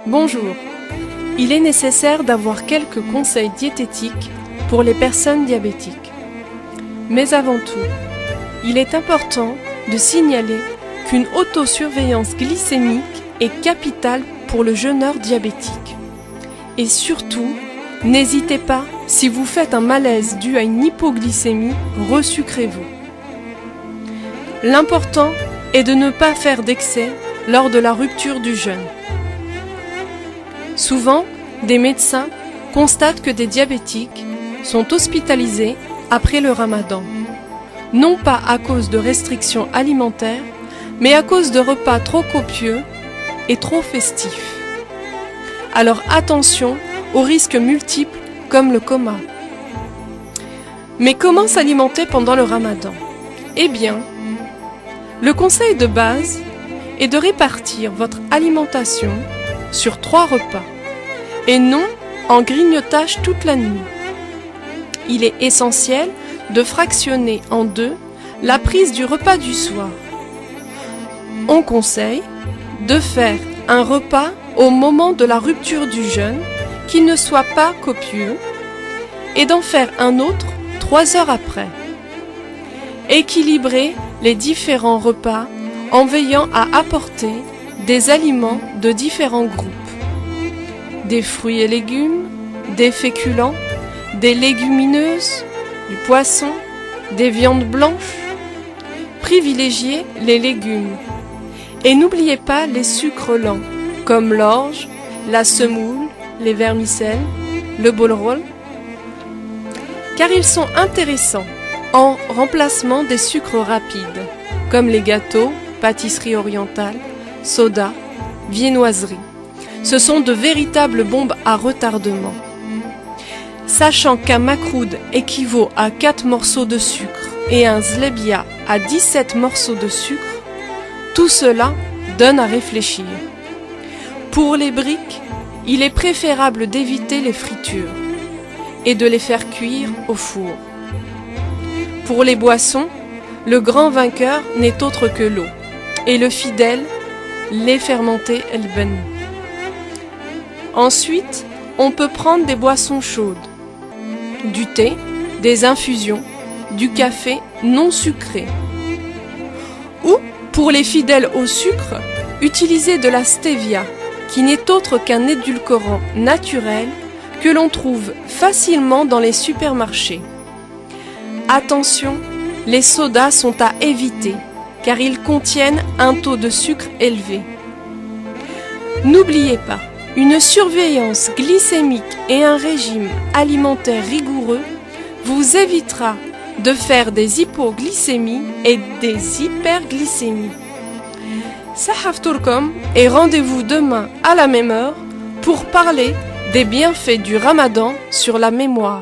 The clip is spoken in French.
Bonjour. Il est nécessaire d'avoir quelques conseils diététiques pour les personnes diabétiques. Mais avant tout, il est important de signaler qu'une autosurveillance glycémique est capitale pour le jeûneur diabétique. Et surtout, n'hésitez pas, si vous faites un malaise dû à une hypoglycémie, resucrez-vous. L'important est de ne pas faire d'excès lors de la rupture du jeûne. Souvent, des médecins constatent que des diabétiques sont hospitalisés après le ramadan, non pas à cause de restrictions alimentaires, mais à cause de repas trop copieux et trop festifs. Alors attention aux risques multiples comme le coma. Mais comment s'alimenter pendant le ramadan? Eh bien, le conseil de base est de répartir votre alimentation sur 3 repas et non en grignotage toute la nuit. Il est essentiel de fractionner en 2 la prise du repas du soir. On conseille de faire un repas au moment de la rupture du jeûne qui ne soit pas copieux et d'en faire un autre 3 heures après. Équilibrer les différents repas en veillant à apporter des aliments de différents groupes. Des fruits et légumes, des féculents, des légumineuses, du poisson, des viandes blanches. Privilégiez les légumes. Et n'oubliez pas les sucres lents, comme l'orge, la semoule, les vermicelles, le boulgour, car ils sont intéressants en remplacement des sucres rapides, comme les gâteaux, pâtisseries orientales, sodas, viennoiseries. Ce sont de véritables bombes à retardement. Sachant qu'un makroud équivaut à 4 morceaux de sucre et un zlebia à 17 morceaux de sucre, tout cela donne à réfléchir. Pour les briques, il est préférable d'éviter les fritures et de les faire cuire au four. Pour les boissons, le grand vainqueur n'est autre que l'eau et le fidèle, lait fermenté el-ben. Ensuite, on peut prendre des boissons chaudes, du thé, des infusions, du café non sucré. Ou, pour les fidèles au sucre, utiliser de la stevia, qui n'est autre qu'un édulcorant naturel que l'on trouve facilement dans les supermarchés. Attention, les sodas sont à éviter, car ils contiennent un taux de sucre élevé. N'oubliez pas, une surveillance glycémique et un régime alimentaire rigoureux vous évitera de faire des hypoglycémies et des hyperglycémies. Sahaftourkom et rendez-vous demain à la même heure pour parler des bienfaits du ramadan sur la mémoire.